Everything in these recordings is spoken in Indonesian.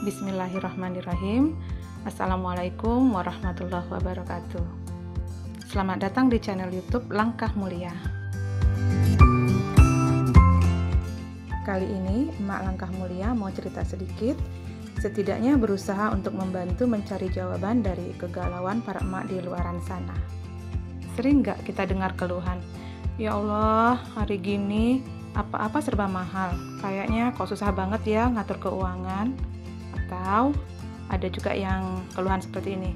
Bismillahirrahmanirrahim. Assalamualaikum warahmatullahi wabarakatuh. Selamat datang di channel YouTube Langkah Mulia. Kali ini Emak Langkah Mulia mau cerita sedikit, setidaknya berusaha untuk membantu mencari jawaban dari kegalauan para emak di luaran sana. Sering gak kita dengar keluhan, ya Allah, hari gini apa-apa serba mahal, kayaknya kok susah banget ya ngatur keuangan. Atau ada juga yang keluhan seperti ini,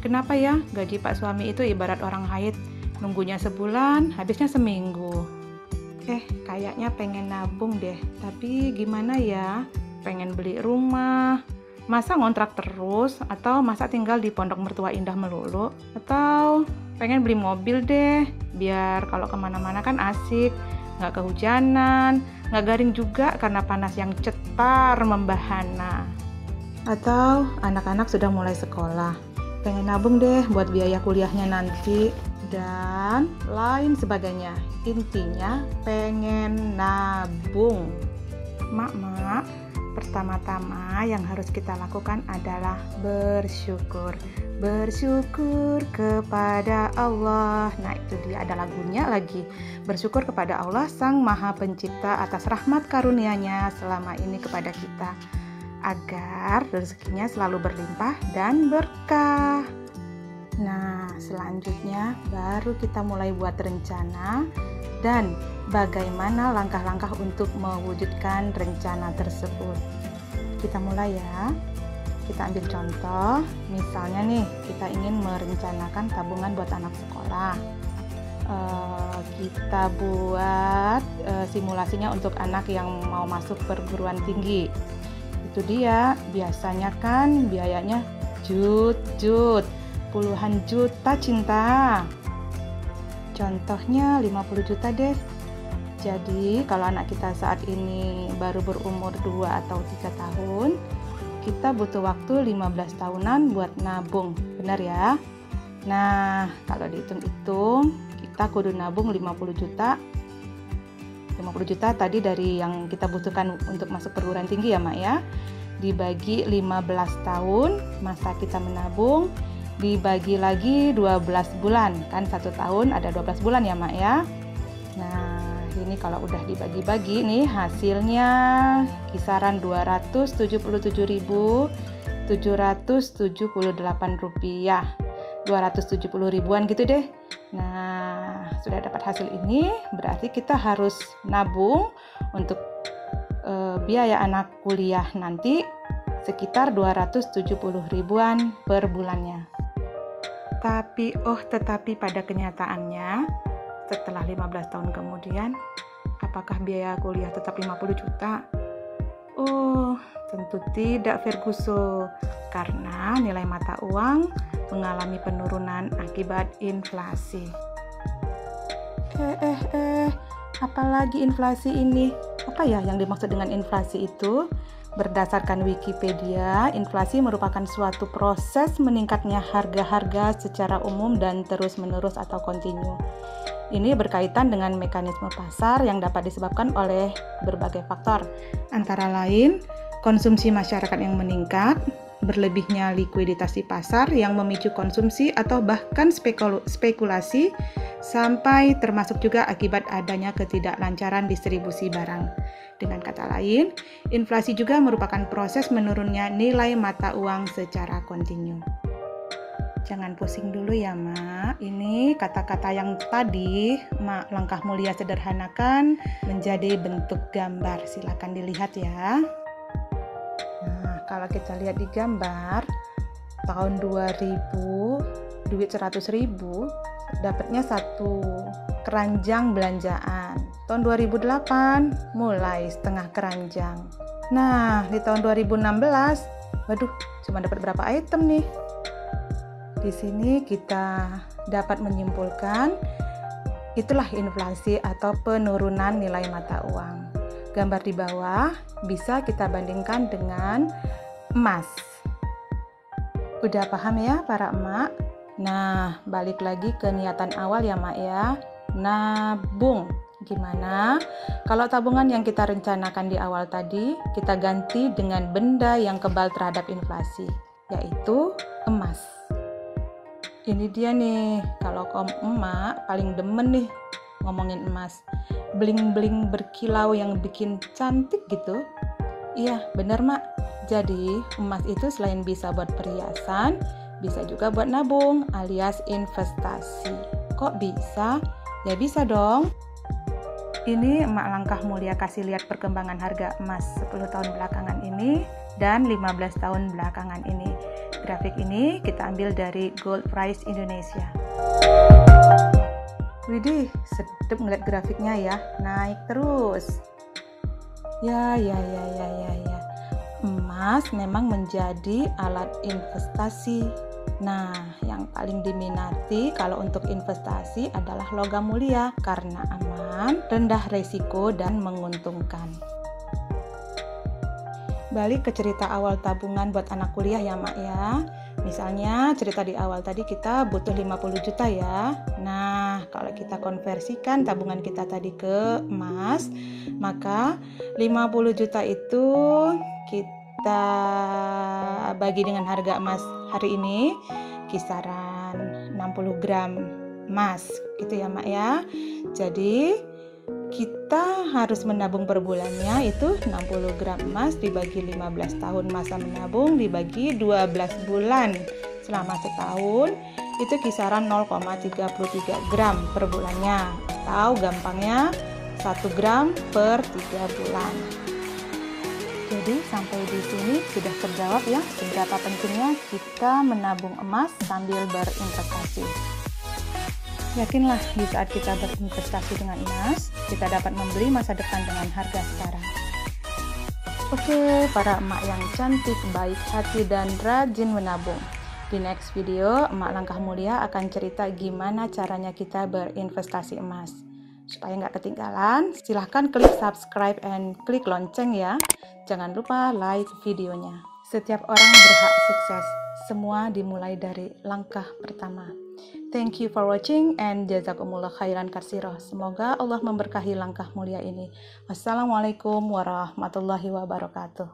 kenapa ya gaji pak suami itu ibarat orang haid, nunggunya sebulan, habisnya seminggu. Kayaknya pengen nabung deh, tapi gimana ya, pengen beli rumah, masa ngontrak terus, atau masa tinggal di pondok mertua indah melulu, atau pengen beli mobil deh, biar kalau kemana-mana kan asik, nggak kehujanan, nggak garing juga karena panas yang cetar membahana. Atau anak-anak sudah mulai sekolah, pengen nabung deh buat biaya kuliahnya nanti, dan lain sebagainya. Intinya pengen nabung. Mak, pertama-tama yang harus kita lakukan adalah bersyukur. Bersyukur kepada Allah. Nah, itu dia, ada lagunya lagi. Bersyukur kepada Allah Sang Maha Pencipta atas rahmat karunia-Nya selama ini kepada kita, agar rezekinya selalu berlimpah dan berkah. Nah, selanjutnya baru kita mulai buat rencana dan bagaimana langkah-langkah untuk mewujudkan rencana tersebut. Kita mulai ya. Kita ambil contoh, misalnya nih, kita ingin merencanakan tabungan buat anak sekolah. Kita buat simulasinya untuk anak yang mau masuk perguruan tinggi. Itu dia, biasanya kan biayanya jut, puluhan juta cinta. Contohnya 50 juta deh. Jadi kalau anak kita saat ini baru berumur 2 atau 3 tahun, kita butuh waktu 15 tahunan buat nabung, benar ya? Nah, kalau dihitung-hitung, kita kudu nabung 50 juta. 50 juta tadi dari yang kita butuhkan untuk masuk perguruan tinggi ya, Mak ya. Dibagi 15 tahun masa kita menabung, dibagi lagi 12 bulan. Kan 1 tahun ada 12 bulan ya, Mak ya. Nah, ini kalau udah dibagi-bagi nih hasilnya kisaran 277.778 rupiah, 270 ribuan gitu deh. Nah, sudah dapat hasil ini, berarti kita harus nabung untuk biaya anak kuliah nanti sekitar 270 ribuan per bulannya. Tetapi pada kenyataannya setelah 15 tahun kemudian, apakah biaya kuliah tetap 50 juta? Oh, tentu tidak, Ferguson, karena nilai mata uang mengalami penurunan akibat inflasi. Apalagi inflasi ini? Apa ya yang dimaksud dengan inflasi itu? Berdasarkan Wikipedia, inflasi merupakan suatu proses meningkatnya harga-harga secara umum dan terus-menerus atau kontinu. Ini berkaitan dengan mekanisme pasar yang dapat disebabkan oleh berbagai faktor, antara lain konsumsi masyarakat yang meningkat, berlebihnya likuiditas di pasar yang memicu konsumsi atau bahkan spekulasi, sampai termasuk juga akibat adanya ketidaklancaran distribusi barang. Dengan kata lain, inflasi juga merupakan proses menurunnya nilai mata uang secara kontinu. Jangan pusing dulu ya, Mak. Ini kata-kata yang tadi Mak Langkah Mulia sederhanakan menjadi bentuk gambar. Silakan dilihat ya. Nah, kalau kita lihat di gambar, tahun 2000, duit 100 ribu, dapatnya satu keranjang belanjaan. Tahun 2008, mulai setengah keranjang. Nah, di tahun 2016, waduh, cuma dapat berapa item nih? Di sini kita dapat menyimpulkan itulah inflasi atau penurunan nilai mata uang. Gambar di bawah bisa kita bandingkan dengan emas. Udah paham ya para emak? Nah, balik lagi ke niatan awal ya, Mak ya. Nabung. Gimana kalau tabungan yang kita rencanakan di awal tadi kita ganti dengan benda yang kebal terhadap inflasi, yaitu emas. Ini dia nih, kalau kaum emak paling demen nih ngomongin emas. Bling-bling berkilau yang bikin cantik gitu. Iya, bener mak. Jadi emas itu selain bisa buat perhiasan, bisa juga buat nabung alias investasi. Kok bisa? Ya bisa dong. Ini Emak Langkah Mulia kasih lihat perkembangan harga emas 10 tahun belakangan ini dan 15 tahun belakangan ini. Grafik ini kita ambil dari Gold Price Indonesia. Widih, sedep ngeliat grafiknya ya, naik terus. Ya. Emas memang menjadi alat investasi. Nah, yang paling diminati kalau untuk investasi adalah logam mulia karena aman, rendah resiko, dan menguntungkan. Balik ke cerita awal tabungan buat anak kuliah ya Mak ya. Misalnya cerita di awal tadi kita butuh 50 juta ya. Nah, kalau kita konversikan tabungan kita tadi ke emas, maka 50 juta itu kita bagi dengan harga emas hari ini kisaran 60 gram emas gitu ya Mak ya. Jadi kita harus menabung per bulannya itu 60 gram emas dibagi 15 tahun masa menabung dibagi 12 bulan selama setahun itu kisaran 0,33 gram per bulannya, atau gampangnya 1 gram per 3 bulan. Jadi sampai di sini sudah terjawab ya seberapa pentingnya kita menabung emas sambil berinvestasi. Yakinlah di saat kita berinvestasi dengan emas, kita dapat membeli masa depan dengan harga sekarang. Oke, para emak yang cantik, baik hati, dan rajin menabung. Di next video, Emak Langkah Mulia akan cerita gimana caranya kita berinvestasi emas. Supaya nggak ketinggalan, silahkan klik subscribe and klik lonceng ya. Jangan lupa like videonya. Setiap orang berhak sukses. Semua dimulai dari langkah pertama. Thank you for watching and jazakumullah khairan katsiroh. Semoga Allah memberkahi langkah mulia ini. Wassalamualaikum warahmatullahi wabarakatuh.